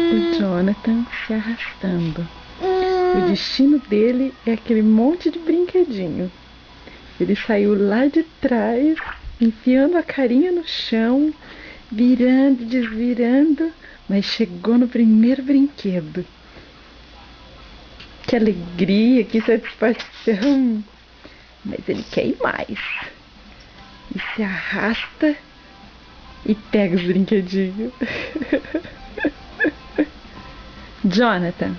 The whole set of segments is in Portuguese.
O Jonathan se arrastando. O destino dele é aquele monte de brinquedinho. Ele saiu lá de trás, enfiando a carinha no chão, virando, desvirando, mas chegou no primeiro brinquedo. Que alegria, que satisfação! Mas ele quer ir mais. E se arrasta e pega os brinquedinhos. Jonathan.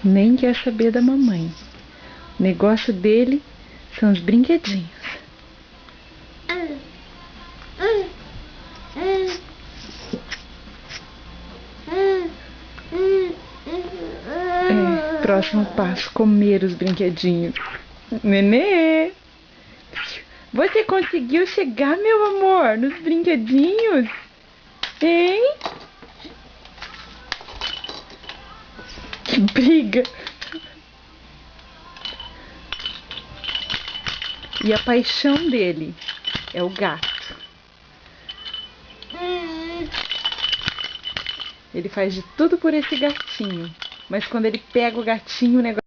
Nem quer saber da mamãe. O negócio dele são os brinquedinhos. Próximo passo, comer os brinquedinhos. Nenê! Você conseguiu chegar, meu amor, nos brinquedinhos? Hein? Que briga! E a paixão dele é o gato. Ele faz de tudo por esse gatinho. Mas quando ele pega o gatinho, o negócio